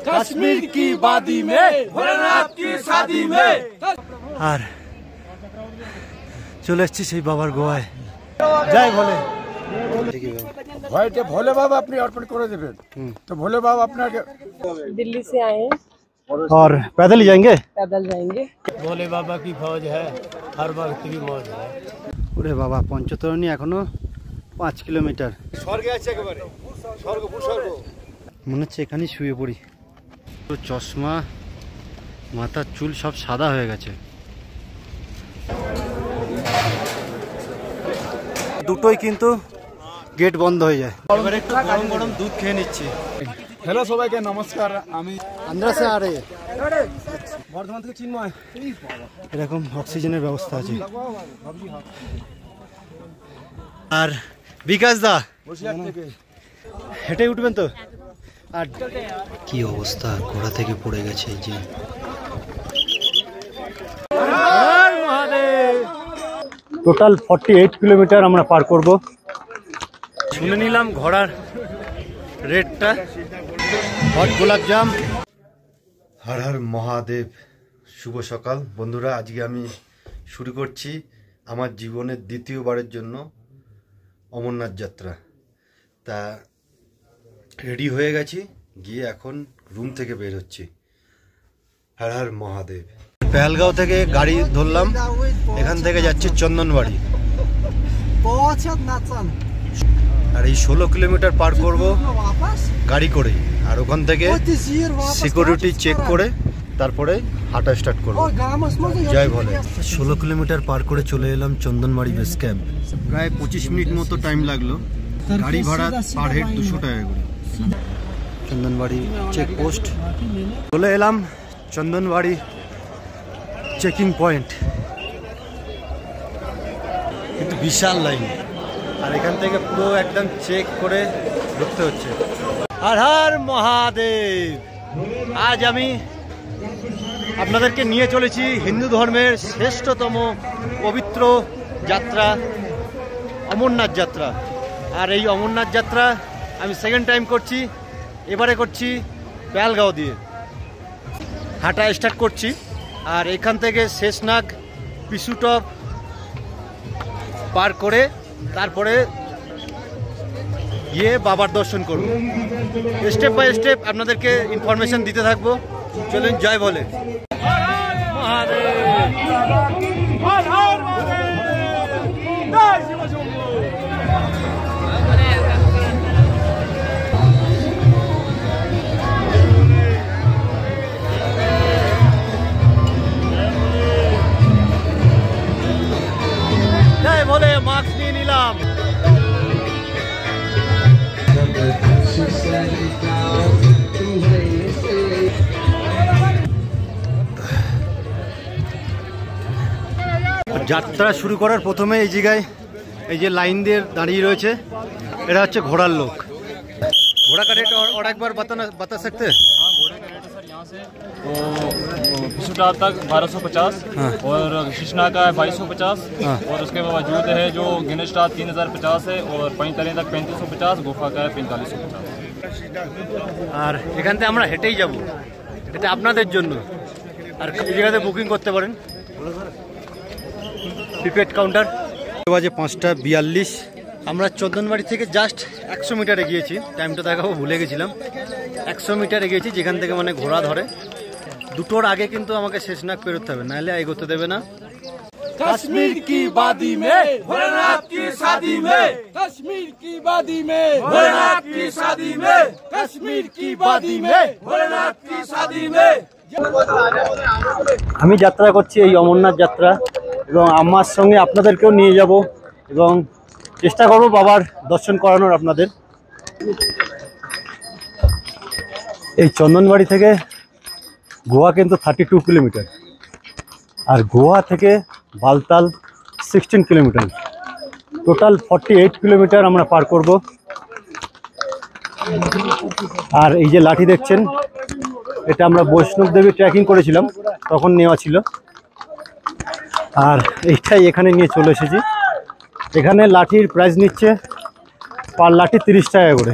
कश्मीर की वादी में भोलेनाथ की शादी में। আর চলে এসেছি সেই বাবার গোয়ায়। জয় ভোলে। ভাইটা ভোলে বাবা আপনি অর্পণ করে দেবেন। তো ভোলে বাবা আপনাকে दिल्ली से आए हैं, और पैदल ही जाएंगे। पैदल जाएंगे। भोले बाबा की फौज है, हर वक्त की मौज है। ওরে বাবা, পঞ্চতরণী এখনো 5 কিলোমিটার। স্বর্গে আছে একেবারে, স্বর্গ ভূস্বর্গ মনে হচ্ছে এখানেই শুয়ে পড়ি। তো চশমা, মাথার চুল সব সাদা হয়ে গেছে। দুটোই কিন্তু গেট বন্ধ হয়ে যায়। এবার একটু গরম গরম দুধ খেয়ে নিচ্ছি। হ্যালো সবাইকে নমস্কার, আমি আন্দ্রাসে আরে বর্ধমান থেকে চিন্ময়। এরকম অক্সিজেনের ব্যবস্থা আছে। আর বিকাশ দা হেঁটে উঠবেন তো? আর কি অবস্থা, ঘোড়া থেকে পড়ে গেছে। এই যে টোটাল 48 কিলোমিটার আমরা পার করব। শুনে নিলাম ঘোড়ার রেটটা। হট গোলাপজাম। হর হর মহাদেব। শুভ সকাল বন্ধুরা। আজকে আমি শুরু করছি আমার জীবনের দ্বিতীয়বারের জন্য অমরনাথ যাত্রা। তা রেডি হয়ে গেছি, গিয়ে এখন রুম থেকে বের হচ্ছি। হর হর মহাদেব। পেহেলগাঁও থেকে গাড়ি ধরলাম, এখান থেকে যাচ্ছি চন্দনবাড়ি। আর এই 16 কিলোমিটার পার করব গাড়ি করে। আর ওখান থেকে সিকিউরিটি চেক করে তারপরে হাঁটা স্টার্ট করব। জয় ভোলে। 16 কিলোমিটার পার করে চলে এলাম চন্দনবাড়ি বেস ক্যাম্প। প্রায় 25 মিনিট মতো টাইম লাগলো। গাড়ি ভাড়া পার হেড 200 টাকা করে। চন্দনবাড়ি চেকপোস্ট চলে এলাম। চন্দনবাড়ি চেকিং পয়েন্ট, কিন্তু বিশাল লাইন। আর এখান থেকে পুরো একদম চেক করে ঢুকতে হচ্ছে। হর হর মহাদেব। আজ আমি আপনাদেরকে নিয়ে চলেছি হিন্দু ধর্মের শ্রেষ্ঠতম পবিত্র যাত্রা অমরনাথ যাত্রা। আর এই অমরনাথ যাত্রা আমি সেকেন্ড টাইম করছি। এবারে করছি পেহেলগাঁও দিয়ে। হাঁটা স্টার্ট করছি। আর এখান থেকে শেষনাগ পিছুটপ পার করে তারপরে গিয়ে বাবার দর্শন করব। স্টেপ বাই স্টেপ আপনাদেরকে ইনফরমেশন দিতে থাকবো। চলুন, জয় বলে জয় বলে। মাস্ক নিয়ে নিলাম। যাত্রা শুরু করার প্রথমে এই জায়গায় এই যে লাইন দিয়ে দাঁড়িয়ে রয়েছে, এটা হচ্ছে ঘোড়ার লোক। घोड़ा का रेट और एक बार बता सकते हैं? हाँ, घोड़े का रेट है सर यहाँ से तो पिछुटा तक 1250 और शिशना का है 2250 और उसके बावजूद है जो गिनेस्टा 3050 है और पैंतरे तक 3550, गुफा का है 4550। আর এখান থেকে আমরা হেঁটেই যাব, এটা আপনাদের জন্য। আর এই জায়গাতে বুকিং করতে পারেন, প্রিপেড কাউন্টার। বাজে 5:42। আমরা চন্দনবাড়ি থেকে জাস্ট 100 মিটার এগিয়েছি। টাইমটা দেখাবো ভুলে গেছিলাম। 100 মিটার এগিয়েছি, যেখান থেকে মানে ঘোড়া ধরে। দুটোর আগে কিন্তু আমাকে শেষনাগ পেরোতে হবে, নাহলে এগোতে দেবে না। कश्मीर की वादी में भोलेनाथ की शादी में, कश्मीर की वादी में भोलेनाथ की शादी में, कश्मीर की वादी में भोलेनाथ की शादी में। আমি যাত্রা করছি এই অমরনাথ যাত্রা, এবং আমার সঙ্গে আপনাদেরকেও নিয়ে যাব এবং চেষ্টা করব বাবার দর্শন করানোর আপনাদের। এই চন্দনবাড়ি থেকে গোয়া কিন্তু 32 কিলোমিটার, আর গোয়া থেকে বালতাল 16 কিলোমিটার। টোটাল 48 কিলোমিটার আমরা পার করব। আর এই যে লাঠি দেখছেন, এটা আমরা বৈষ্ণব দেবী ট্রেকিং করেছিলাম, তখন নেওয়া ছিল। আর এইটাই এখানে নিয়ে চলে এসেছি। এখানে লাঠির প্রাইস নিচ্ছে পার লাঠি 30 টাকা করে।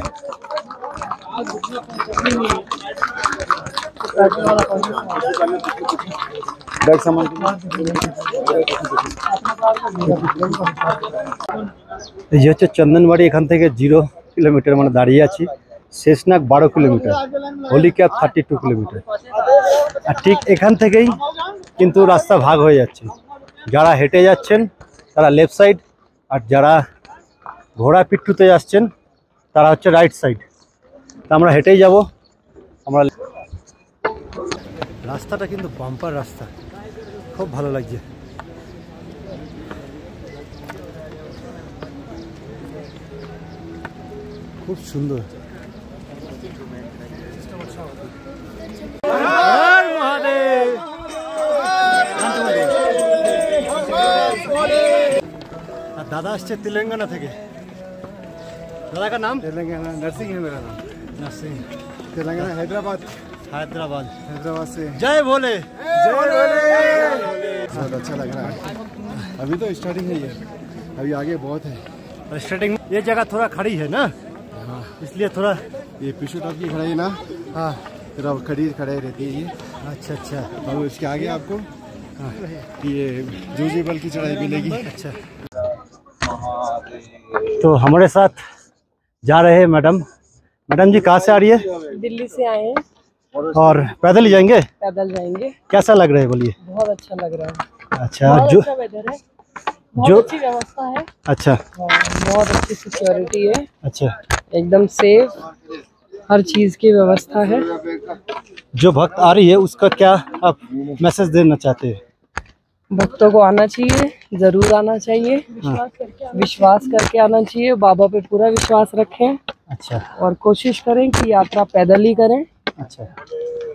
এই যে হচ্ছে চন্দনবাড়ি, এখান থেকে 0 কিলোমিটার মানে দাঁড়িয়ে আছি। Sheshnag 12 kilometre, holy cave 32 kilometre. আর ঠিক এখান থেকেই কিন্তু রাস্তা ভাগ হয়ে যাচ্ছে। যারা হেঁটে যাচ্ছেন তারা লেফট সাইড, আর যারা ঘোড়া পিট্টুতে যাচ্ছেন তারা হচ্ছে রাইট সাইড। তা আমরা হেঁটেই যাব। আমরা রাস্তাটা কিন্তু বাম্পার রাস্তা, খুব ভালো লাগছে। খুব সুন্দর। আর দাদা আসছে তেলেঙ্গানা থেকে। दादा का नाम? तेलंगाना नरसिंह है मेरा नाम। नरसिंह। तेलंगाना हैदराबाद से। जय भोले। बहुत अच्छा लग रहा है। अभी तो स्टार्टिंग है, ये अभी आगे बहुत है। स्टार्टिंग ये जगह थोड़ा खड़ी है ना, हाँ इसलिए थोड़ा ये पीछू टॉप की खड़ाई ना, हाँ फिर अब खड़े रहती है ये। अच्छा अच्छा। और इसके आगे आपको ये जूजीबल की चढ़ाई मिलेगी। अच्छा, तो हमारे साथ जा रहे हैं मैडम। मैडम जी कहाँ से आ रही है? दिल्ली से आए हैं। और पैदल ही जाएंगे? पैदल जाएंगे। कैसा लग रहा है बोलिए? बहुत अच्छा लग रहा है। अच्छा, बहुत जो अच्छा वेदर है, बहुत अच्छी व्यवस्था है। अच्छा, बहुत अच्छी सिक्योरिटी है, अच्छा। एकदम सेफ, हर चीज की व्यवस्था है। जो भक्त आ रही है उसका क्या आप मैसेज देना चाहते हैं? भक्तों को आना चाहिए, जरूर आना चाहिए, विश्वास करके आना चाहिए। बाबा पे पूरा विश्वास रखें। अच्छा और कोशिश करें कि यात्रा पैदल ही करें। अच्छा,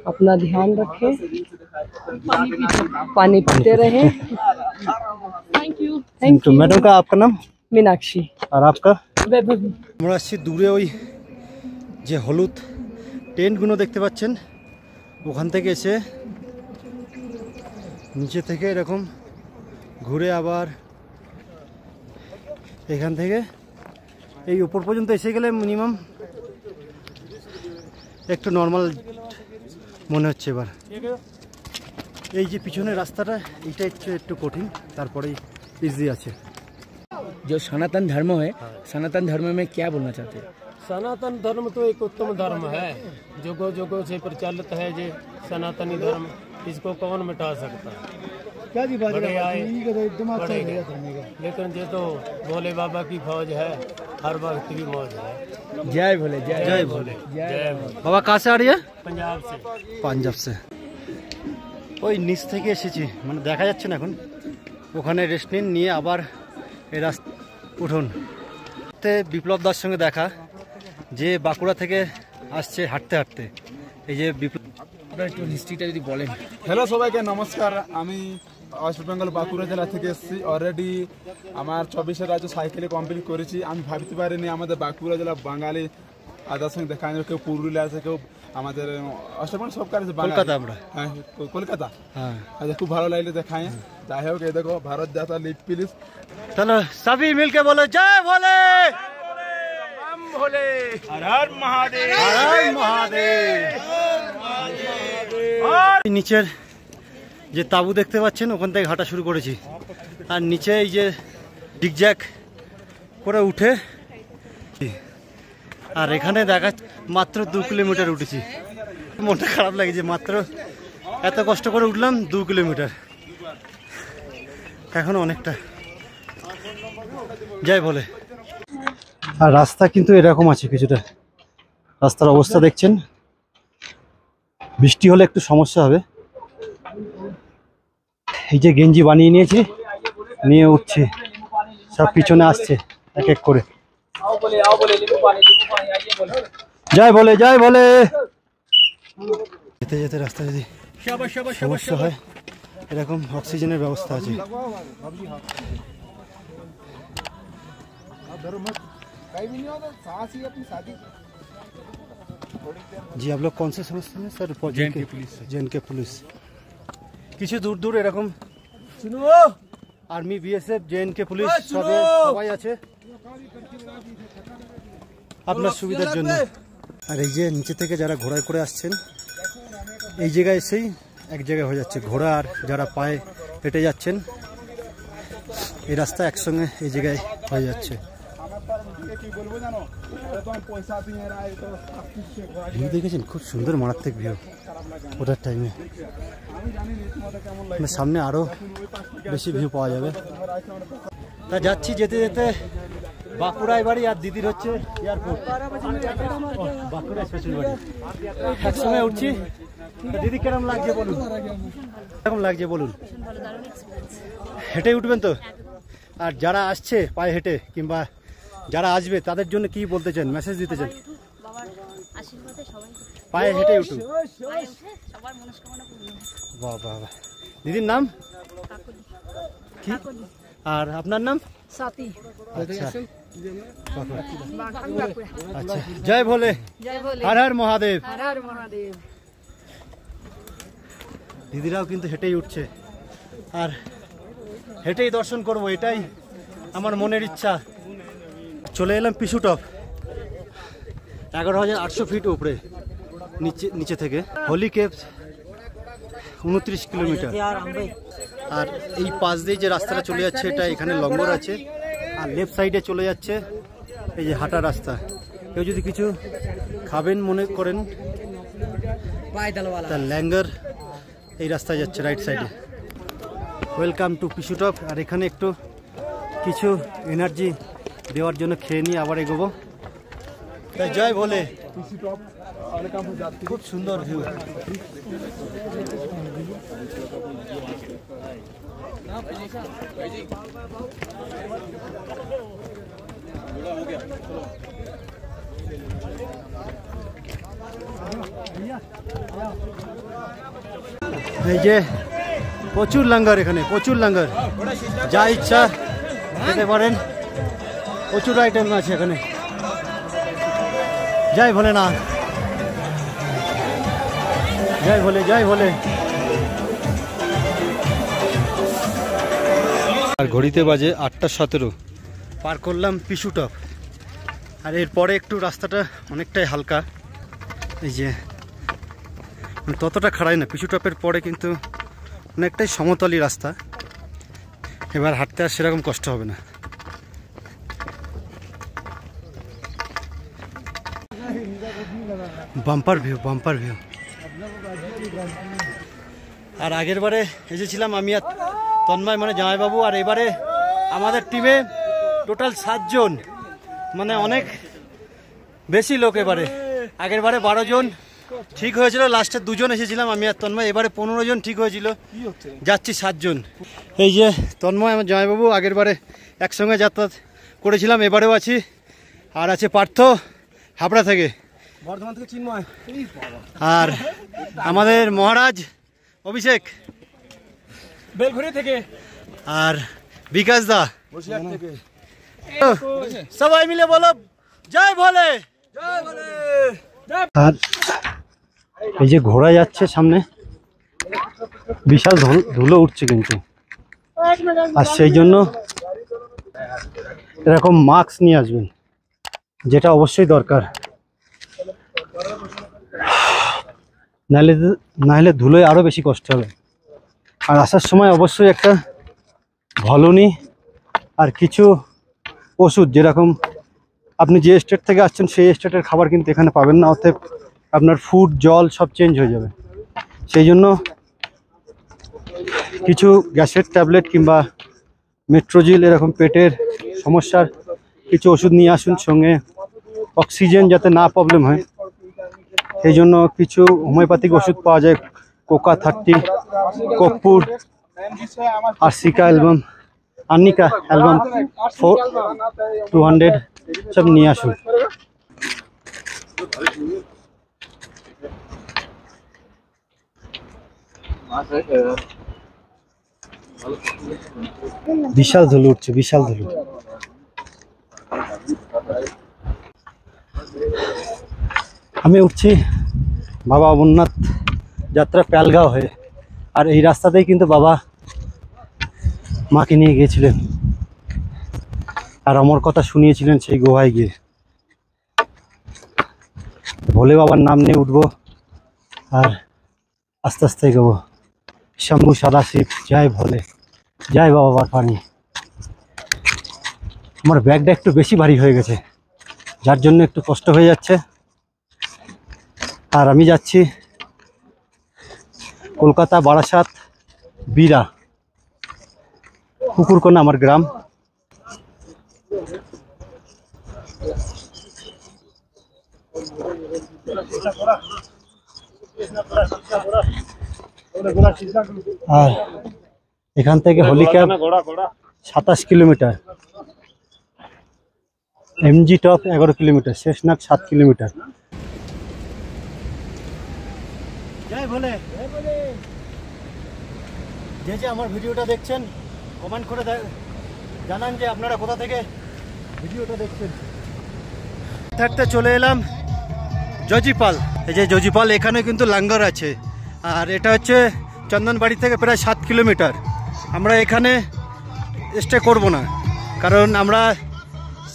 अपना ध्यान रखें, पानी पीते रहें। Thank you. तो मैडम का आपका नाम? मीनाक्षी। और आपका? वैभवी। আমরা আসছি দূরে ওই যে হলুদ টেন্টগুলো দেখতে পাচ্ছেন, ওখান থেকে এসে নিচে থেকে এরকম ঘুরে আবার এখান থেকে এই উপর পর্যন্ত এসে গেলে মিনিমাম একটু নর্মাল মনে হচ্ছে। এবার এই যে পিছনের রাস্তাটা, এইটা একটু কঠিন, তারপরেই ইজি আছে। जो सनातन धर्म है, सनातन धर्म में क्या बोलना चाहते हैं? सनातन धर्म तो एक उत्तम धर्म है, जुगों जुगों से प्रचलित है। जो सनातनी धर्म, इसको कौन मिटा सकता है? बड़े आए बड़े गए, लेकिन ये तो भोले बाबा की फौज है, हर वक्त की मौज है। जय भोले, जय भोले। जय भोले। বাবা কাছে आ रही है? पंजाब से। পাঞ্জাব से। ওই নিচ থেকে এসেছি, মানে দেখা যাচ্ছে না এখন। ওখানে রেস্ট নিয়ে আবার এই রাস্তা উঠুন। বিপ্লব দার সঙ্গে দেখা, যে বাঁকুড়া থেকে আসছে হাঁটতে হাঁটতে। এই যে বিপ্লব, একটু হিস্ট্রিটা যদি বলেন। হ্যালো সবাইকে নমস্কার। আমি ওয়েস্ট বেঙ্গল বাঁকুড়া জেলা থেকে এসেছি। অলরেডি আমার 24 রাজ্য সাইকেলে কমপ্লিট করেছি। আমি ভাবতে পারিনি আমাদের বাঁকুড়া জেলা বাঙালি আদার সঙ্গে দেখা যায়। কেউ পুরুলিয়া আছে, কেউ আমাদের অষ্টমন সব কাজ কলকাতা। আমরা হ্যাঁ কলকাতা। হ্যাঁ, আচ্ছা, খুব ভালো লাগলে দেখায়। যাই হোক, এই দেখো ভারত যাত্রা লিপ প্লিজ। चलो सभी मिलके बोलो जय भोले। भोले हर हर महादेव, हर हर महादेव। নিচের যে তাঁবু দেখতে পাচ্ছেন, ওখান থেকে হাঁটা শুরু করেছি। আর নিচে এই যে ডিগজ্যাক করে উঠে, আর এখানে দেখা মাত্র 2 কিলোমিটার উঠেছি। মনটা খারাপ লাগে যে মাত্র এত কষ্ট করে উঠলাম 2 কিলোমিটার, এখন অনেকটা। জয় বলে। আর রাস্তা কিন্তু এরকম আছে কিছুটা, রাস্তার অবস্থা দেখছেন। বৃষ্টি হলে একটু সমস্যা হবে। এই যে গেঞ্জি বানিয়ে নিয়েছি, নিয়ে উঠছি, সব পিছনে আসছে এক এক করে। জয় বলে, জয় বলে। যেতে যেতে রাস্তা যদি সমস্যা হয়, এরকম অক্সিজেনের ব্যবস্থা আছে। जी आप लोग कौन से समझते हैं सर? जे.एन.के पुलिस। কিছু দূর দূর এরকম আর্মি, বিএসএফ, যে.এন.কে পুলিশ সবাই আছে আপনার সুবিধার জন্য। আর এই যে নিচে থেকে যারা ঘোড়ায় করে আসছেন, এই জায়গায় এসেই এক জায়গায় হয়ে যাচ্ছে। ঘোড়া আর যারা পায়ে হেঁটে যাচ্ছেন এই রাস্তা একসঙ্গে এই জায়গায় হয়ে যাচ্ছে। ভিউ দেখেছেন, খুব সুন্দর মারাত্মক ভিউ ওটার টাইমে। সামনে আরো বেশি ভিউ পাওয়া যাবে। তা যাচ্ছি, যেতে যেতে বাঁকুড়ায় বাড়ি আর দিদির হচ্ছে এয়ারপোর্ট, বাঁকুড়া স্পেশাল বাড়ি। একসঙ্গে উঠছি। দিদি কেমন লাগছে বলুন, কেমন লাগছে বলুন? হেঁটে উঠবেন তো? আর যারা আসছে পায়ে হেঁটে কিংবা যারা আসবে তাদের জন্য কি বলতে চান, মেসেজ দিতে চান? পায়ে হেঁটে উঠুন। বাহ বাহ বাহ। দিদির নাম কি আর আপনার নাম? साथी। আচ্ছা আচ্ছা, জয় ভোলে, হর হর মহাদেব। हर हर महादेव। দিদিরাও কিন্তু হেঁটেই উঠছে আর হেঁটেই দর্শন করব, এটাই আমার মনের ইচ্ছা। চলে এলাম পিছু টপ, 11,800 ফিট উপরে নিচে থেকে। Holi cave 29 kilometre. আর এই পাশ দিয়ে যে রাস্তাটা চলে যাচ্ছে এটা এখানে লঙ্গর আছে, আর লেফট সাইডে চলে যাচ্ছে এই যে হাঁটা রাস্তা। কেউ যদি কিছু খাবেন মনে করেন তার ল্যাঙ্গার এই রাস্তায় যাচ্ছে রাইট সাইডে। ওয়েলকাম টু পিছু টপ। আর এখানে একটু কিছু এনার্জি দেওয়ার জন্য খেয়ে নিয়ে আবার এগোবো। তাই জয় ভোলে। খুব সুন্দর ভিউ। এই যে প্রচুর লাঙ্গর, এখানে প্রচুর লাঙ্গর, যা ইচ্ছা খেতে পারেন, প্রচুর আইটেম আছে এখানে। জয় ভোলেনাথ, জয় ভোলে, জয় ভোলে। আর ঘড়িতে বাজে 8:17। পার করলাম পিছু টপ। আর এরপরে একটু রাস্তাটা অনেকটাই হালকা, এই যে ততটা খাড়াই না। পিছু টপের পরে কিন্তু অনেকটাই সমতলী রাস্তা, এবার হাঁটতে আর সেরকম কষ্ট হবে না। Bumper view, bumper view. আর আগের বারে এসেছিলাম আমি আর তন্ময়, মানে জামাইবাবু, আর এবারে আমাদের টিমে টোটাল 7 জন, মানে অনেক বেশি লোক এবারে। আগের বারে 12 জন ঠিক হয়েছিল, লাস্টে 2 জন এসেছিলাম আমি আর তন্ময়। এবারে 15 জন ঠিক হয়েছিল, যাচ্ছি 7 জন। এই যে তন্ময় আমার জামাইবাবু, আগের বারে একসঙ্গে যাতায়াত করেছিলাম, এবারেও আছি। আর আছে পার্থ হাবড়া থেকে, বর্ধমান থেকে চিন্ময়, আর আমাদের মহারাজ অভিষেক বেলঘড়ি থেকে, আর বিকাশ দা বসিরহাট থেকে। সবাই মিলে বলো জয় ভোলে। জয় ভোলে। আর এই যে ঘোড়া যাচ্ছে সামনে, বিশাল ধুলো উঠছে কিন্তু, আর সেই জন্য এরকম মাস্ক নিয়ে আসবেন, যেটা অবশ্যই দরকার। নাহলে ধুলোয় আরো বেশি কষ্ট হবে। আর আসার সময় অবশ্যই একটা ভলনি আর কিছু ওষুধ, যেরকম আপনি যে স্টেট থেকে আসছেন সেই স্টেটের খাবার কিন্তু এখানে পাবেন না, অতএব আপনার ফুড জল সব চেঞ্জ হয়ে যাবে। সেই জন্য কিছু গ্যাসের ট্যাবলেট কিংবা মেট্রোজিল, এরকম পেটের সমস্যার কিছু ওষুধ নিয়ে আসুন সঙ্গে। অক্সিজেন যাতে না প্রবলেম হয় সেই জন্য কিছু হোমিওপ্যাথিক ওষুধ পাওয়া যায়, কোকা 30, কর্পূর, আর্সিকা অ্যালবাম, আর্নিকা অ্যালবাম 200 সব নিয়ে আসুন। বিশাল ধুলো উঠছে, বিশাল ধুলো। আমি উঠছি বাবা অমরনাথ যাত্রা প্যালগাঁও হয়ে। আর এই রাস্তাতেই কিন্তু বাবা মাকে নিয়ে গিয়েছিলেন আর অমর কথা শুনিয়েছিলেন সেই গুহায় গিয়ে। ভোলে বাবার নাম নিয়ে উঠবো আর আস্তে আস্তে এগোবো। শম্ভু সদাশিব জয় ভোলে, জয় বাবা বারপানি। আমার ব্যাগটা একটু বেশি ভারী হয়ে গেছে, যার জন্য একটু কষ্ট হয়ে যাচ্ছে। আর আমি যাচ্ছি কলকাতা বারাসাত বিরা, কুকুরকোনা আমার গ্রাম। আর এখান থেকে holy cave 27 kilometre, MG top 11 kilometre, Sheshnag 7 kilometre. জয় ভোলে। যে যে আমার ভিডিওটা দেখছেন কমেন্ট করে জানান যে আপনারা কোথা থেকে ভিডিওটা দেখছেন। থাকতে চলে এলাম জজিপাল। এই যে জজিপাল, এখানে কিন্তু লাঙ্গর আছে। আর এটা হচ্ছে চন্দনবাড়ি থেকে প্রায় 7 কিলোমিটার। আমরা এখানে স্টে করব না, কারণ আমরা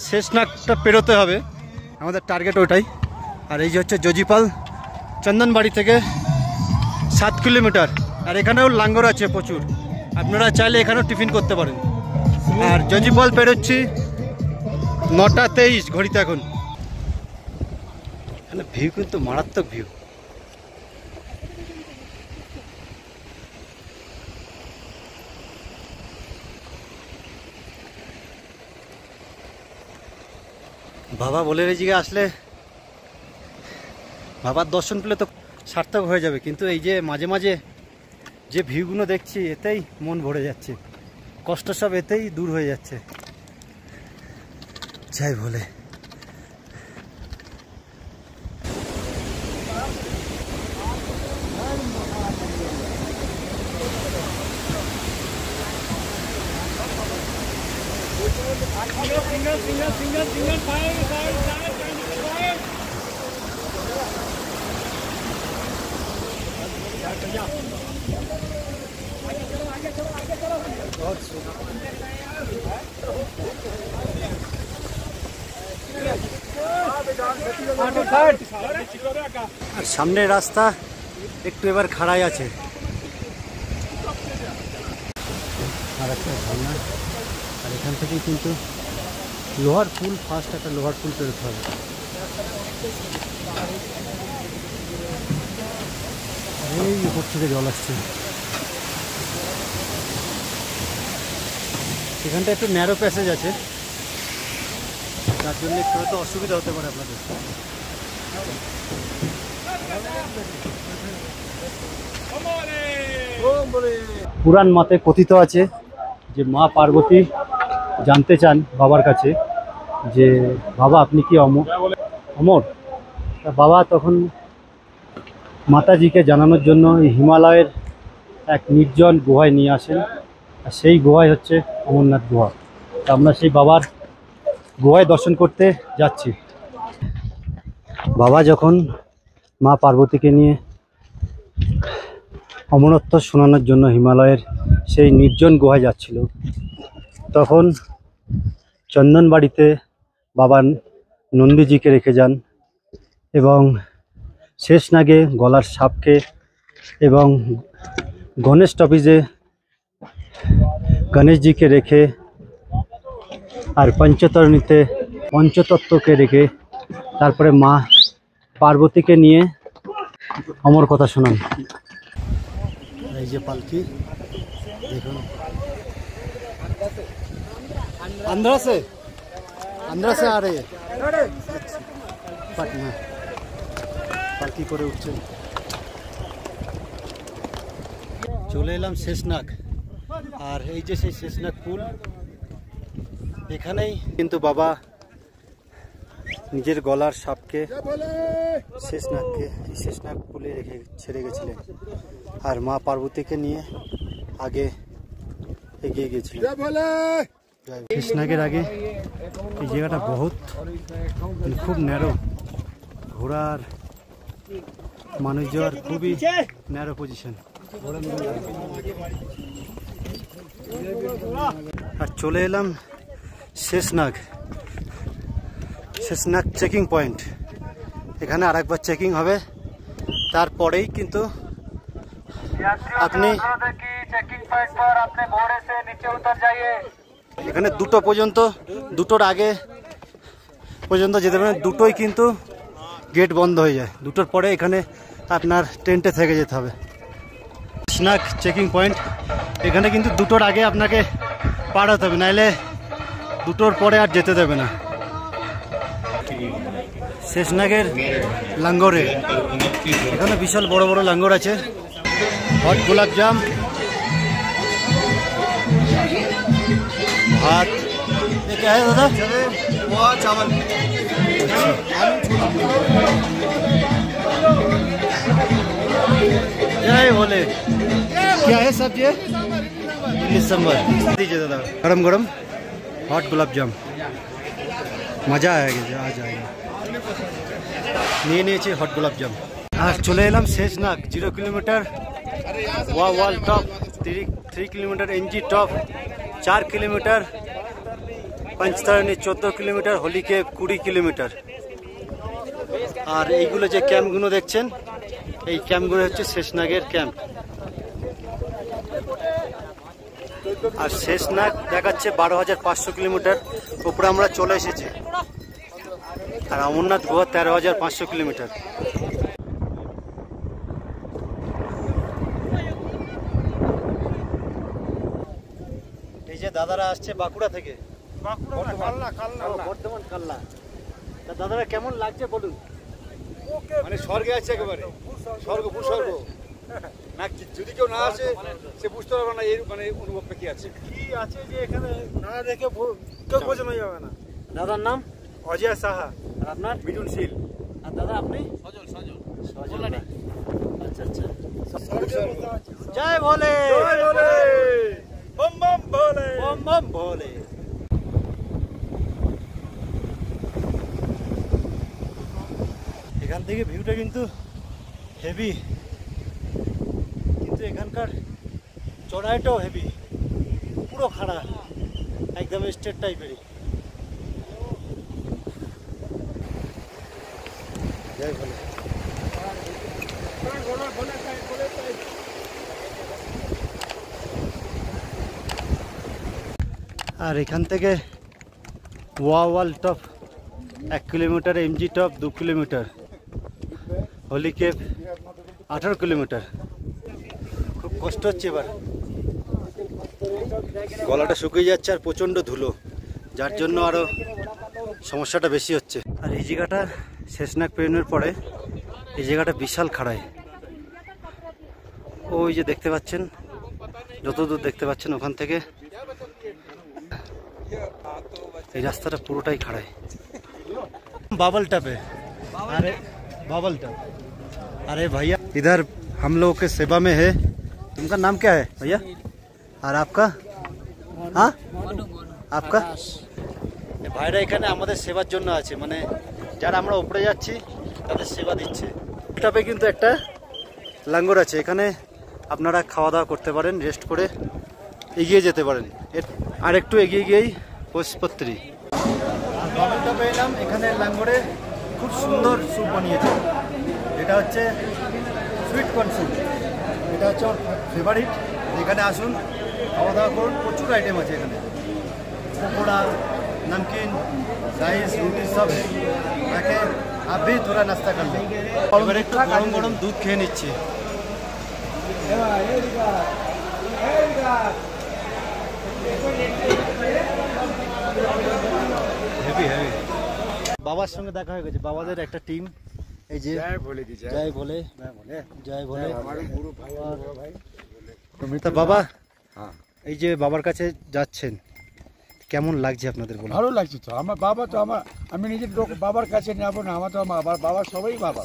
শেষনাগটা পেরোতে হবে, আমাদের টার্গেট ওটাই। আর এই যে হচ্ছে জজিপাল, চন্দনবাড়ি থেকে 7 কিলোমিটার। আর এখানেও লাঙ্গর আছে প্রচুর, আপনারা চাইলে এখানেও টিফিন করতে পারেন। আর জজিপাল পেরোচ্ছি 9টা 23 ঘড়িতে এখন। এখানে ভিউ কিন্তু মারাত্মক ভিউ। বাবা বলে রেজিকে আসলে বাবার দর্শন পেলে তো সার্থক হয়ে যাবে, কিন্তু এই যে মাঝে মাঝে যে ভিউগুলো দেখছি এতেই মন ভরে যাচ্ছে, কষ্ট সব এতেই দূর হয়ে যাচ্ছে। জয় ভোলে। আর সামনের রাস্তা একটু এবার খাড়াই আছে। আর একটা ঝর্ণা, আর এখান থেকে কিন্তু লোহার পুল, ফার্স্ট একটা লোহার পুল পেরোতে হবে। এই উপর থেকে জল আসছে। এখানটা একটু ন্যারো প্যাসেজ আছে, তার জন্য একটু হয়তো অসুবিধা হতে পারে আপনাদের। পুরাণ মতে কথিত আছে যে মা পার্বতী জানতে চান বাবার কাছে যে বাবা আপনি কি অমর? তা বাবা তখন মাতাজিকে জানানোর জন্য এই হিমালয়ের এক নির্জন গুহায় নিয়ে আসেন। আর সেই গুহায় হচ্ছে অমরনাথ গুহা। তা আমরা সেই বাবার গুহায় দর্শন করতে যাচ্ছি। বাবা যখন মা পার্বতীকে নিয়ে অমরত্ব শোনানোর জন্য হিমালয়ের সেই নির্জন গুহায় যাচ্ছিল, তখন চন্দনবাড়িতে বাবা নন্দীজিকে রেখে যান এবং শেষনাগে গলার সাপকে এবং গণেশ টপিজে গণেশজিকে রেখে আর পঞ্চতরণীতে পঞ্চতত্ত্বকে রেখে তারপরে মা পার্বতীকে নিয়ে অমর কথা শোনান। এই যে পালকি দেখুন, आंध्रा से आ रहे हैं पटना, पालकी করে উঠছে। চলে এলাম শেষনাগ। আর এই যে সেই শেষনাগ পুল, এখানেই কিন্তু বাবা নিজের গলার সাপকে শেষনাগ পুলে রেখে ছেড়ে গেছিলেন। আর মা পার্বতীকে নিয়ে আগে এগিয়ে গেছিলেন। শেষনাগের আগে এই জায়গাটা খুব ন্যারো, ঘোড়ার মানুষ যাওয়ার খুবই ন্যারো পজিশন। আর চলে এলাম শেষনাগ চেকিং পয়েন্ট। এখানে আরেকবার চেকিং হবে, তারপরেই কিন্তু আপনি এখানে 2টো পর্যন্ত, 2টোর আগে পর্যন্ত যেতে পারেন। 2টোই কিন্তু গেট বন্ধ হয়ে যায়, 2টোর পরে এখানে আপনার টেন্টে থেকে যেতে হবে। শেষনাগ চেকিং পয়েন্ট, এখানে কিন্তু 2টোর আগে আপনাকে পার হতে হবে, নাইলে 2টোর পরে আর যেতে দেবে না। শেষনাগের লাঙ্গরে এখানে বিশাল বড় বড় লাঙ্গর আছে। হট গোলাপ জাম, ভাত, क्या है दादा? पोहा चावल। जय भोले। क्या है सब्जी? इडली सांभर दीजिए दादा। गरम गरम हॉट गुलाब जाम, मजा आएगा, आ जाएगा। নিয়ে নিয়েছি হট গোলাপ জাম। আর চলে এলাম Sheshnag, 0 kilometre wall top, 3 kilometre MG top, 4 kilometre Panchtarni, 14 kilometre, holy cave 20 kilometre. আর এইগুলো যে ক্যাম্পগুলো দেখছেন, এই ক্যাম্পগুলো হচ্ছে শেষনাগের ক্যাম্প। আর শেষনাগ দেখাচ্ছে 12,500 কিলোমিটার উপরে আমরা চলে এসেছি। আর অমরনাথ গুহা 13,500 কিলোমিটার। এই যে দাদারা আসছে বাঁকুড়া থেকে, বর্ধমান কাল্লা। দাদারা কেমন লাগছে বলুন? মানে স্বর্গে আছে একেবারে, স্বর্গ ভূস্বর্গ না, যদি কেউ না আসে সে বুঝতে পারবে না এই মানে অনুভবটা কি আছে, কি আছে যে এখানে না দেখে কেউ বোঝানো যাবে না। দাদার নাম অজয় সাহা। আর আপনার? মিঠুন শীল। আর দাদা আপনি? সজল। আচ্ছা আচ্ছা। জয় ভোলে, জয় ভোলে, বম বম ভোলে, বম বম ভোলে। এখান থেকে ভিউটা কিন্তু হেভি, কিন্তু এখানকার চড়াইটাও হেভি, পুরো খাড়া, একদম স্ট্রেট টাইপেরই। জয় ভোলে। আর এখান থেকে wall top 1 kilometre, MG top 2 kilometre, holy cave 18 kilometre. খুব কষ্ট হচ্ছে এবার, গলাটা শুকিয়ে যাচ্ছে আর প্রচণ্ড ধুলো, যার জন্য আরও সমস্যাটা বেশি হচ্ছে। আর এই জায়গাটা শেষনাগ পেরোনোর পরে এই জায়গাটা বিশাল খাড়ায়। ওই যে দেখতে পাচ্ছেন, যতদূর দেখতে পাচ্ছেন ওখান থেকে এই রাস্তাটা পুরোটাই খাড়ায়। बाबल टप है, अरे बाबल टप। अरे भैया इधर हम लोग के सेवा में है, तुमका नाम क्या है भैया? और आपका? हाँ आपका? ভাইরা এখানে আমাদের সেবার জন্য আছে, মানে যারা আমরা উপরে যাচ্ছি তাদের সেবা দিচ্ছে। টপে কিন্তু একটা লাঙ্গর আছে, এখানে আপনারা খাওয়া দাওয়া করতে পারেন, রেস্ট করে এগিয়ে যেতে পারেন। আর একটু এগিয়ে গিয়েই পশুপত্রী। বাবল টপে এলাম, এখানে লাঙ্গরে খুব সুন্দর স্যুপ বানিয়েছে, এটা হচ্ছে সুইট কর্ন স্যুপ। এটা হচ্ছে ওর ফেভারিট। এখানে আসুন, খাওয়া দাওয়া করুন, প্রচুর আইটেম আছে এখানে, পকোড়া, नमकीन, राइस, रोटी सब है। ताकि आप भी थोड़ा नाश्ता कर लो। এবার একটু গরম গরম দুধ খেয়ে নিচ্ছি। Heavy heavy. বাবার সঙ্গে দেখা হয়ে গেছে, বাবাদের একটা টিম, এই যে জয় ভোলে, জয় ভোলে, জয় ভোলে। তা বাবা, এই যে বাবার কাছে যাচ্ছেন, কেমন লাগছে আপনাদের? বলুন। ভালো লাগছে তো, আমার বাবা তো আমার, আমি নিজের বাবার কাছে নেবো না, আমার তো আমার বাবা সবাই বাবা।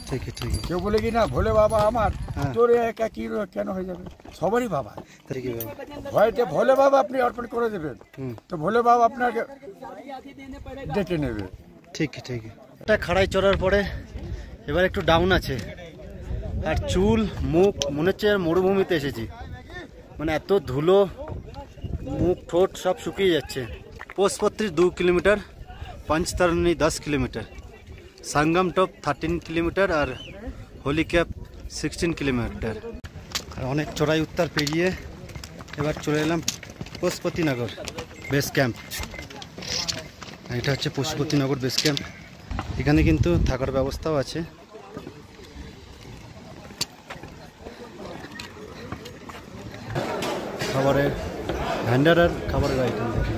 ঠিক ঠিক। কেউ বলে কি না ভোলে বাবা আমার, তোর একা কি কেন হয়ে যাবে, সবারই বাবা। ভয়তে ভোলে বাবা আপনি অর্পণ করে দেবেন, তো ভোলে বাবা আপনাকে ডেকে নেবে। ঠিক ঠিক। একটা খাড়াই চড়ার পরে এবার একটু ডাউন আছে, আর চুল মুখ মনে হচ্ছে মরুভূমিতে এসেছি, মানে এত ধুলো, মুখ ঠোঁট সব শুকিয়ে যাচ্ছে। পশুপত্রী 2 কিলোমিটার, पंचतरणी 10 किलोमीटर, संगम टॉप 13 किलोमीटर और होली कैप 16 किलोमीटर। আর অনেক চড়াই উত্তর পেরিয়ে এবার চলে এলাম পশুপতিনগর বেস ক্যাম্প। এটা হচ্ছে পশুপতিনগর বেস ক্যাম্প। এখানে কিন্তু থাকার ব্যবস্থাও আছে। খাবারের ভ্যান্ডার আর খাবারের আইটেম দেখি।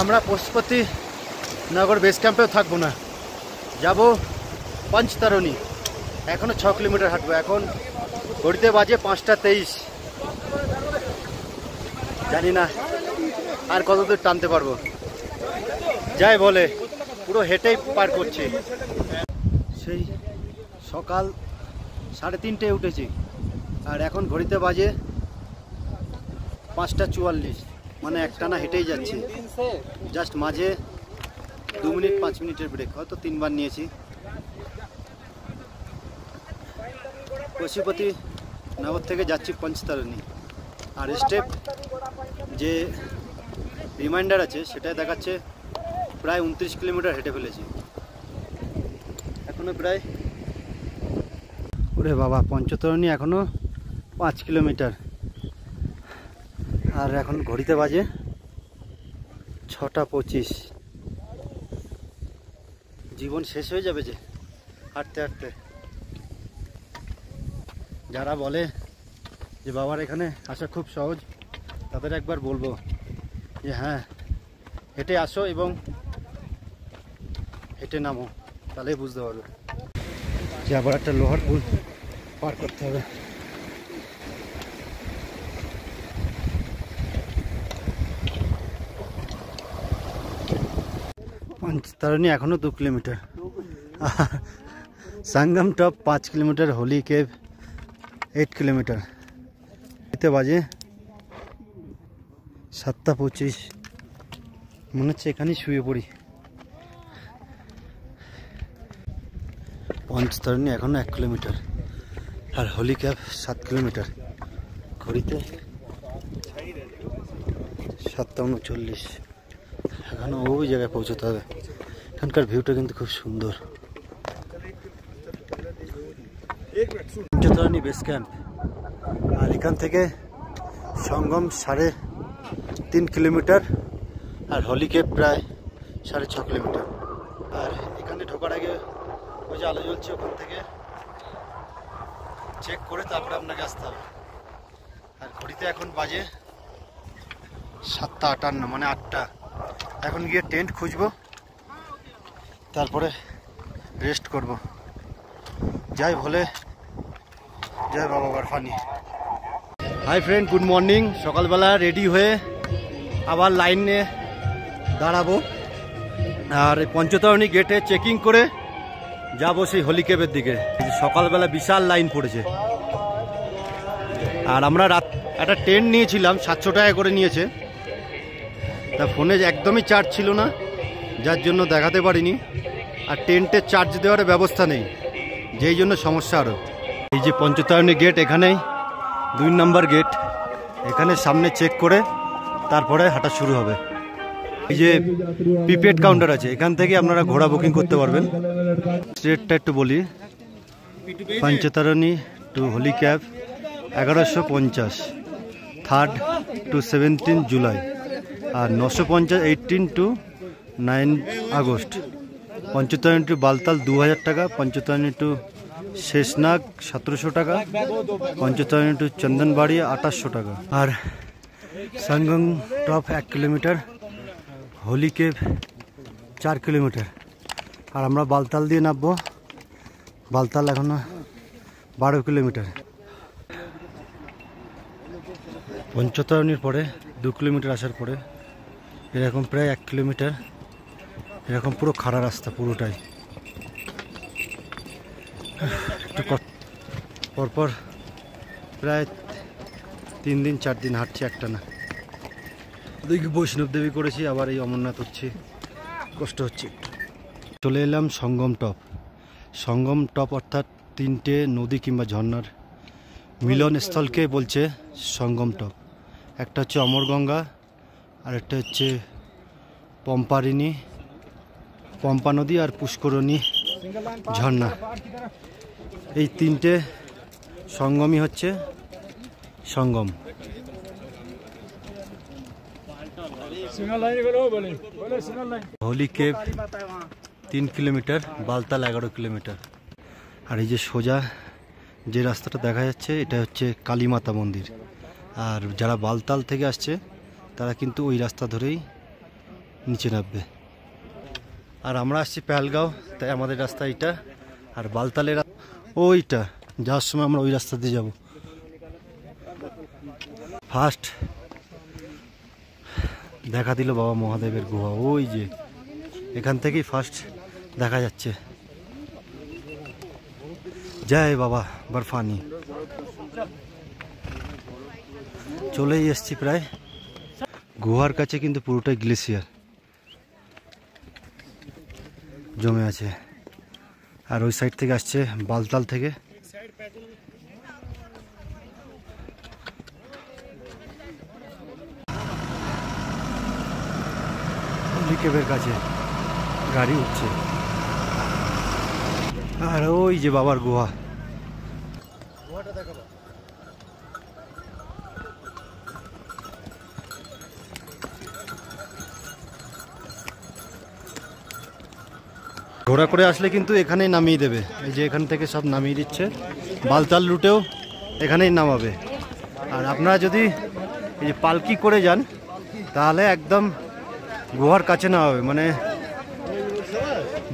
আমরা পশুপতিনগর বেস ক্যাম্পেও থাকবো না, যাব পঞ্চতারণী। এখনো 6 কিলোমিটার হাঁটবো। এখন ঘড়িতে বাজে 5টা 23। জানি না আর কতদূর টানতে পারবো। যাই বলে পুরো হেঁটেই পার করছি। সেই সকাল 3:30টায় উঠেছি আর এখন ঘড়িতে বাজে 5টা 44। মানে একটানা হেঁটেই যাচ্ছি। জাস্ট মাঝে 2 মিনিট 5 মিনিটের ব্রেক, হয়তো 3বার নিয়েছি। পশুপতিনগর থেকে যাচ্ছি পঞ্চতারণী। আর স্টেপ যে রিমাইন্ডার আছে সেটাই দেখাচ্ছে প্রায় 29 কিলোমিটার হেঁটে ফেলেছি। এখনো প্রায়, ওরে বাবা, পঞ্চতারণী এখনো 5 কিলোমিটার। আর এখন ঘড়িতে বাজে 6টা 25। জীবন শেষ হয়ে যাবে যে হাঁটতে হাঁটতে। যারা বলে যে বাবার এখানে আসা খুব সহজ, তাদের একবার বলবো যে হ্যাঁ, হেঁটে আসো এবং হেঁটে নামো, তাহলেই বুঝতে পারবে যে আবার একটা লোহার পুল পার করতে হবে। পঞ্চতারণী এখনো 2 kilometre. Sangam top 5 kilometre, holy cave 8 kilometre. এতে বাজে 7টা 25। মনে হচ্ছে এখানেই শুয়ে পড়ি। পঞ্চতারণী এখনো 1 কিলোমিটার আর হোলি ক্যাপ 7 কিলোমিটার। ঘড়িতে 7টা 39। এখনো ওই জায়গায় পৌঁছতে হবে। এখানকার ভিউটা কিন্তু খুব সুন্দর। পঞ্চতারণী বেস ক্যাম্প। আর এখান থেকে সঙ্গম 3.5 কিলোমিটার আর হোলি কেভ প্রায় 6.5 কিলোমিটার। আর এখানে ঢোকার আগে ওই যে আলো জ্বলছে, ওখান থেকে চেক করে তারপরে আপনাকে আসতে হবে। আর ঘড়িতে এখন বাজে 7টা 58, মানে 8টা। এখন গিয়ে টেন্ট খুঁজবো, তারপরে রেস্ট করব। যাই বলে, জয় বাবা Barfani. Hi friend, good morning. সকালবেলা রেডি হয়ে আবার লাইনে দাঁড়াবো। আর পঞ্চতারণী গেটে চেকিং করে যাবো সেই হোলি কেভের দিকে। সকালবেলা বিশাল লাইন পড়েছে। আর আমরা একটা টেন্ট নিয়েছিলাম, 700 টাকা করে নিয়েছে। তা ফোনে একদমই চার্জ ছিল না, যার জন্য দেখাতে পারিনি। আর টেন্টের চার্জ দেওয়ার ব্যবস্থা নেই, যেই জন্য সমস্যা আরও। এই যে পঞ্চতারণী গেট, এখানেই 2 নম্বর গেট। এখানে সামনে চেক করে তারপরে হাঁটা শুরু হবে। এই যে প্রিপেড কাউন্টার আছে, এখান থেকে আপনারা ঘোড়া বুকিং করতে পারবেন। স্ট্রেটটা একটু বলি, Panchtarni to holy cave 1150, 3rd to 17 July. আর 950 18 to 9 August. Panchtarni to Baltal 2000 টাকা, পঞ্চতারণী টু শেষনাগ 1700 টাকা, পঞ্চতারণী টু চন্দনবাড়ি 2800 টাকা। আর Sangam top 1 kilometre, holy cave 4 kilometre. আর আমরা বালতাল দিয়ে নামবো। বালতাল এখনো 12 কিলোমিটার। পঞ্চতারণীর পরে 2 কিলোমিটার আসার পরে এরকম প্রায় 1 কিলোমিটার এরকম পুরো খাড়া রাস্তা পুরোটাই। একটু পরপর প্রায় 3 দিন 4 দিন হাঁটছি একটা না। ওদিকে বৈষ্ণব দেবী করেছি, আবার এই অমরনাথ হচ্ছে, কষ্ট হচ্ছে। চলে এলাম সঙ্গম টপ। সঙ্গম টপ অর্থাৎ 3টে নদী কিংবা ঝর্ণার মিলনস্থলকে বলছে সঙ্গম টপ। একটা হচ্ছে অমরগঙ্গা, আর একটা হচ্ছে পম্পা নদী আর পুষ্করণী ঝর্ণা। এই 3টে সঙ্গমই হচ্ছে Sangam. Holy cave 3 kilometre, Baltal 11 kilometre. আর এই যে সোজা যে রাস্তাটা দেখা যাচ্ছে এটা হচ্ছে কালীমাতা মন্দির। আর যারা বালতাল থেকে আসছে তারা কিন্তু ওই রাস্তা ধরেই নিচে নামবে। আর আমরা আসছি পেহেলগাঁও, তাই আমাদের রাস্তা এইটা। আর বালতালের ওইটা যাওয়ার সময় আমরা ওই রাস্তা দিয়ে যাব। ফার্স্ট দেখা দিল বাবা মহাদেবের গুহা, ওই যে এখান থেকেই ফার্স্ট দেখা যাচ্ছে। জয় বাবা বরফানি। চলেই এসছি প্রায়। গুহার কাছে কিন্তু পুরোটাই গ্লেসিয়ার জমে আছে। আর ওই সাইড থেকে আসছে বালতাল থেকে। কেবের কাছে গাড়ি উঠছে। আর ওই যে বাবার গুহা। ঘোড়া করে আসলে কিন্তু এখানেই নামিয়ে দেবে। এই যে এখান থেকে সব নামিয়ে দিচ্ছে। বালতাল রুটেও এখানেই নামাবে। আর আপনারা যদি এই যে পালকি করে যান তাহলে একদম গুহার কাছে নামাবে, মানে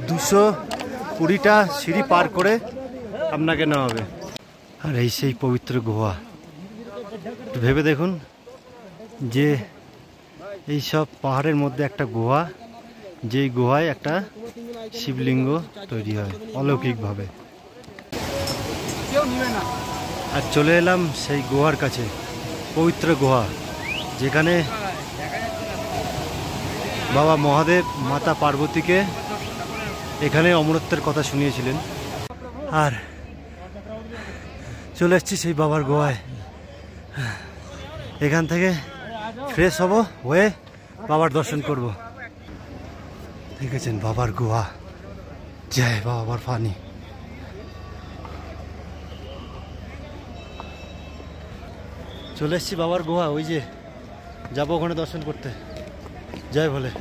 220টা সিঁড়ি পার করে আপনাকে নামাবে। আর এই সেই পবিত্র গুহা। ভেবে দেখুন যে এই সব পাহাড়ের মধ্যে একটা গুহা, যেই গুহায় একটা শিবলিঙ্গ তৈরি হয় অলৌকিকভাবে। আর চলে এলাম সেই গুহার কাছে, পবিত্র গুহা, যেখানে বাবা মহাদেব মাতা পার্বতীকে এখানে অমরত্বের কথা শুনিয়েছিলেন। আর চলে এসেছি সেই বাবার গুহায়। এখান থেকে ফ্রেশ হব, হয়ে বাবার দর্শন করব। দেখেছেন বাবার গুহা। জয় বাবার পানি। চলে এসেছি বাবার গুহা, ওই যে যাবো ওখানে দর্শন করতে। জয় ভোলে।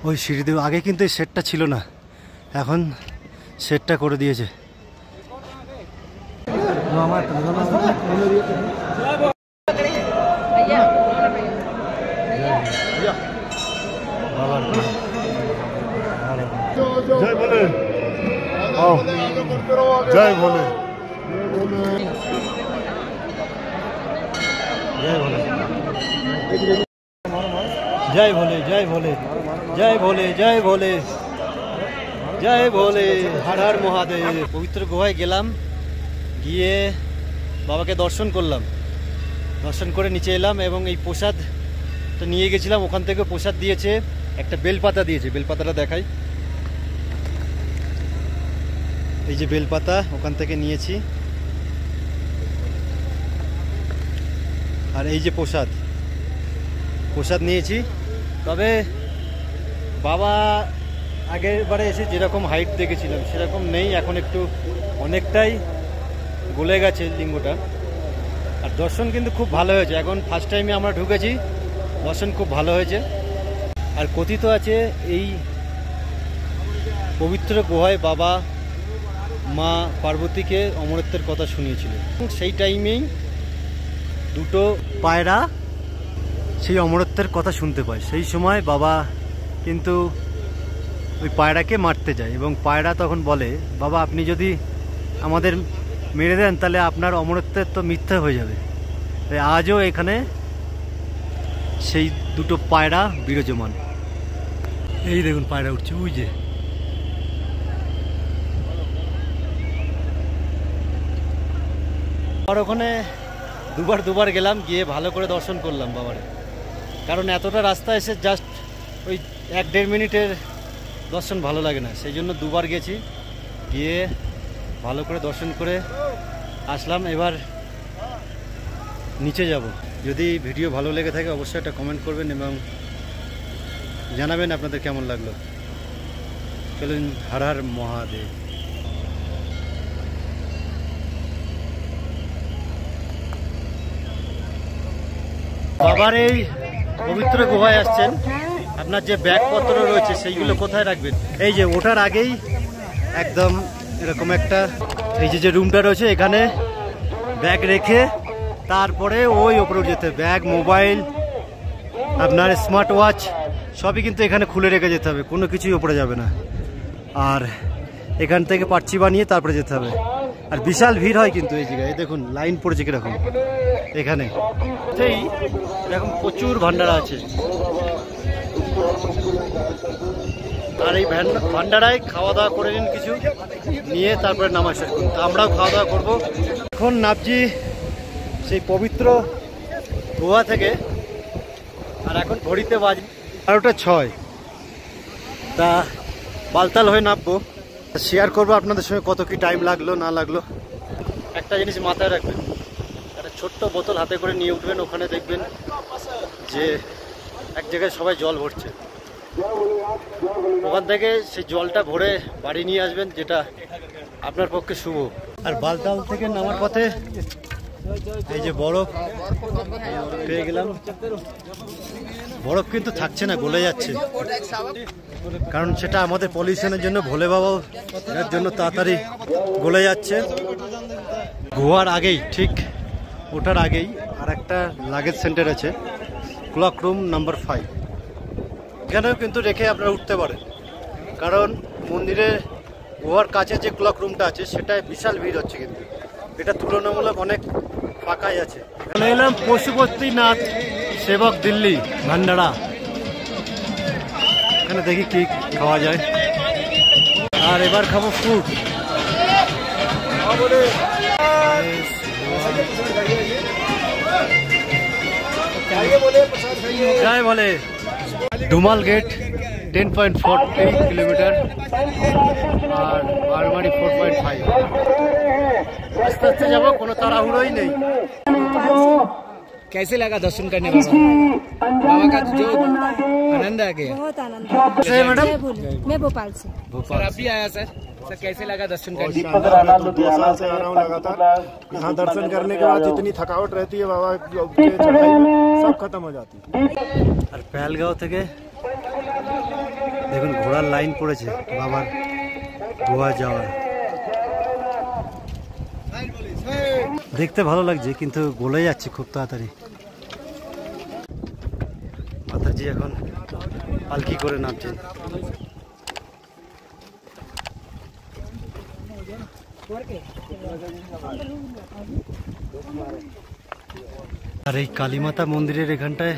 ওই সিঁড়ি দিয়ে আগে কিন্তু এই সেটটা ছিল না, এখন সেটটা করে দিয়েছে। জয় ভোলে, জয় ভোলে, জয় ভোলে, জয় ভোলে, জয় ভোলে, জয় ভোলে, জয় ভোলে, হর হর মহাদেব। পবিত্র গুহায় গেলাম, গিয়ে বাবাকে দর্শন করলাম। দর্শন করে নিচে এলাম এবং এই প্রসাদটা নিয়ে গেছিলাম। ওখান থেকে প্রসাদ দিয়েছে, একটা বেলপাতা দিয়েছে। বেলপাতাটা দেখাই, এই যে বেলপাতা ওখান থেকে নিয়েছি। আর এই যে প্রসাদ নিয়েছি। তবে বাবা আগের বারে এসে যেরকম হাইট দেখেছিলাম সেরকম নেই, এখন একটু অনেকটাই গলে গেছে লিঙ্গটা। আর দর্শন কিন্তু খুব ভালো হয়েছে। এখন ফার্স্ট টাইমে আমরা ঢুকেছি, দর্শন খুব ভালো হয়েছে। আর কথিত আছে এই পবিত্র গুহায় বাবা মা পার্বতীকে অমরত্বের কথা শুনিয়েছিল। সেই টাইমেই দুটো পায়রা সেই অমরত্বের কথা শুনতে পায়। সেই সময় বাবা কিন্তু ওই পায়রাকে মারতে যায় এবং পায়রা তখন বলে, বাবা আপনি যদি আমাদের মেরে দেন তাহলে আপনার অমরত্বের তো মিথ্যা হয়ে যাবে। তাই আজও এখানে সেই দুটো পায়রা বিরাজমান। এই দেখুন পায়রা উঠছে ওই যে। আর ওখানে দুবার গেলাম, গিয়ে ভালো করে দর্শন করলাম বাবারে, কারণ এতটা রাস্তা এসে জাস্ট ওই 1-1.5 মিনিটের দর্শন ভালো লাগে না, সেই জন্য দুবার গেছি, গিয়ে ভালো করে দর্শন করে আসলাম। এবার নিচে যাব। যদি ভিডিও ভালো লেগে থাকে অবশ্যই একটা কমেন্ট করবেন এবং জানাবেন আপনাদের কেমন লাগলো। চলুন, হর হর মহাদেব। বাবার এই পবিত্র গুহায় আসছেন, আপনার যে ব্যাগপত্র রয়েছে সেইগুলো কোথায় রাখবেন? এই যে ওঠার আগেই একদম এরকম একটা, এই যে রুমটা রয়েছে এখানে ব্যাগ রেখে তারপরে ওই ওপরে যেতে, ব্যাগ, মোবাইল, আপনার স্মার্ট ওয়াচ সবই কিন্তু এখানে খুলে রেখে যেতে হবে, কোনো কিছুই ওপরে যাবে না। আর এখান থেকে পার্চি বানিয়ে তারপরে যেতে হবে। আর বিশাল ভিড় হয় কিন্তু এই জায়গায়, দেখুন লাইন পড়েছে কিরকম। এখানে সেই এরকম প্রচুর ভান্ডারা আছে, আর এই ভান্ডারায় খাওয়া দাওয়া করে নিন কিছু, নিয়ে তারপরে নামাজ শেষ করুন। আমরাও খাওয়া দাওয়া করবো। এখন নামছি সেই পবিত্র গোয়া থেকে, আর এখন ঘড়িতে বাজে 12:06। তা বালতাল হয়ে নামবো, শেয়ার করবো আপনাদের সঙ্গে কত কি টাইম লাগলো না লাগলো। একটা জিনিস মাথায় রাখবেন, একটা ছোট্ট বোতল হাতে করে নিয়ে উঠবেন, ওখানে দেখবেন যে এক জায়গায় সবাই জল ভরছে, ওখান থেকে সেই জলটা ভরে বাড়ি নিয়ে আসবেন, যেটা আপনার পক্ষে শুভ। আর বালতাল থেকে নামার পথে এই যে বরফ পেয়ে গেলাম, বরফ কিন্তু থাকছে না, গলে যাচ্ছে, কারণ সেটা আমাদের পলিউশনের জন্য, ভোলে বাবাও এর জন্য তাড়াতাড়ি গলে যাচ্ছে। গোয়ার আগেই, ঠিক ওঠার আগেই আর একটা লাগেজ সেন্টার আছে, ক্লক রুম নাম্বার 5, এখানেও কিন্তু রেখে আপনারা উঠতে পারেন, কারণ মন্দিরের গোয়ার কাছে যে ক্লক রুমটা আছে সেটায় বিশাল ভিড় হচ্ছে, কিন্তু এটা তুলনামূলক অনেক ফাঁকাই আছে। এখানে এলাম পশুপতিনাথ সেবক দিল্লি ভান্ডারা, এখানে দেখি কি খাওয়া যায়। আর এবার খাবো ফুড। জয় বলে। ধুমাল গেট 10.40 কিলোমিটার আর বারমারি 4.5। আস্তে আস্তে যাবো, কোনো তাড়াহুড়োই নেই। कैसे लगा दर्शन करने में? बाबा का जो आनंद आ गया? बहुत आनंद। मैडम मैं भोपाल से। सर आप भी आया सर कैसे लगा दर्शन करने? 2 साल से आ रहा हूँ लगातार। यहाँ दर्शन करने के बाद जितनी थकावट रहती है बाबा की चढ़ाई में, सब खत्म हो जाती है। আর পেহেলগাঁও থেকে দেখুন ঘোড়ার লাইন পড়েছে বাবার গোয়া যাওয়ার। দেখতে ভালো লাগছে, কিন্তু গলে যাচ্ছে খুব তাড়াতাড়ি। মাতাজি এখন পালকি করে নামছেন। আর এই কালীমাতা মন্দিরের এখানটায়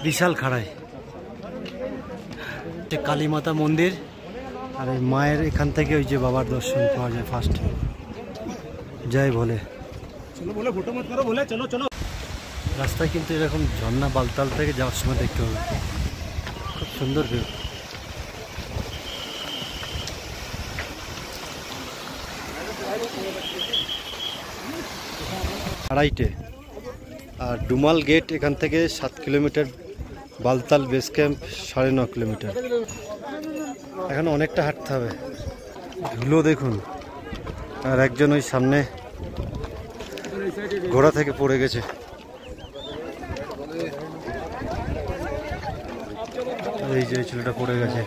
বিশাল খাড়াই, কালীমাতা মন্দির, আর এই মায়ের এখান থেকে ওই যে বাবার দর্শন পাওয়া যায় ফার্স্ট। জয় ভোলে। রাস্তায় কিন্তু এরকম ঝর্ণা বালতাল থেকে যাওয়ার সময় দেখতে হবে, খুব সুন্দর ভিউ। আড়াইটে। আর ডুমাল গেট এখান থেকে 7 kilometre, Baltal base camp 9.5 kilometre. এখন অনেকটা হাঁটতে হবে। ধুলো দেখুন, আর একজন ওই সামনে ঘোড়া থেকে পড়ে গেছে। এই যে ছেলেটা পড়ে গেছে।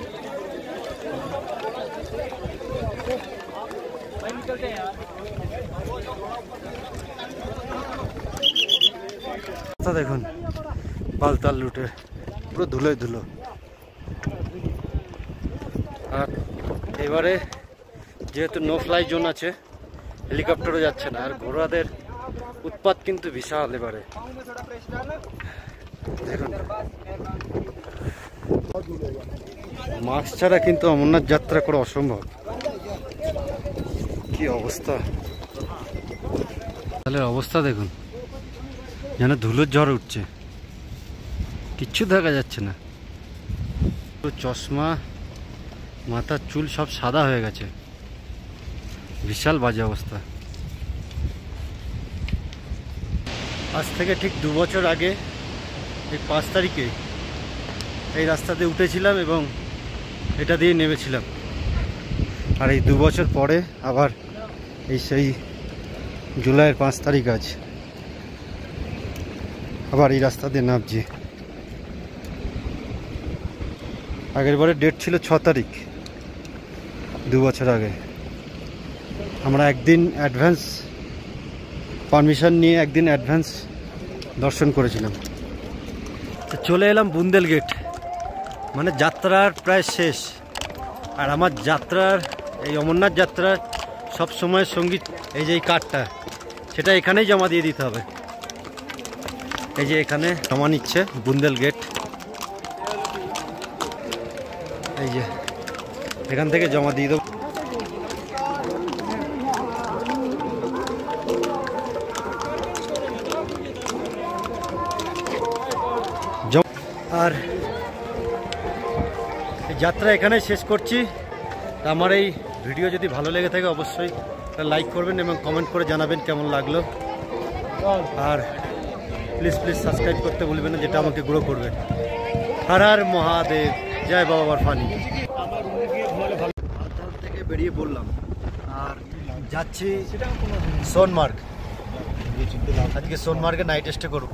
দেখুন বালতাল রুটে পুরো ধুলোয় ধুলো। আর এবারে যেহেতু নো ফ্লাই জোন আছে, হেলিকপ্টারও যাচ্ছে না, আর ঘোড়াদের উৎপাত কিন্তু বিশাল। এবারে দেখুন মাস্ক ছাড়া কিন্তু অমরনাথ যাত্রা করা অসম্ভব। কি অবস্থা, তাহলে অবস্থা দেখুন, যেন ধুলোর ঝড় উঠছে, কিচ্ছু দেখা যাচ্ছে না। চশমা, মাথার চুল সব সাদা হয়ে গেছে, বিশাল বাজে অবস্থা। আজ থেকে ঠিক 2 বছর আগে এই 5 তারিখে এই রাস্তাতে উঠেছিলাম এবং এটা দিয়ে নেমেছিলাম। আর এই 2 বছর পরে আবার এই সেই জুলাইয়ের 5 তারিখ আজ আবার এই রাস্তা দিয়ে নামছি। আগের বারে ডেট ছিল 6 তারিখ, 2 বছর আগে। আমরা একদিন অ্যাডভান্স পারমিশন নিয়ে একদিন অ্যাডভান্স দর্শন করেছিলাম। তো চলে এলাম বুন্দেল গেট, মানে যাত্রার প্রায় শেষ। আর আমার যাত্রার, এই অমরনাথ যাত্রার সব সময় সঙ্গী এই যে এই কার্ডটা, সেটা এখানেই জমা দিয়ে দিতে হবে। এই যে এখানে জমা নিচ্ছে বুন্দেল গেট, এই যে এখান থেকে জমা দিয়ে দেবো। আর যাত্রা এখানে শেষ করছি। আমার এই ভিডিও যদি ভালো লেগে থাকে অবশ্যই লাইক করবেন এবং কমেন্ট করে জানাবেন কেমন লাগলো। আর প্লিজ সাবস্ক্রাইব করতে ভুলবেন না, যেটা আমাকে গ্রো করবে। হর হর মহাদেব, জয় বাবা বরফানি। থেকে বেরিয়ে পড়লাম আর যাচ্ছি সোনমার্গ। আজকে সোনমার্গে নাইট স্টে করবো।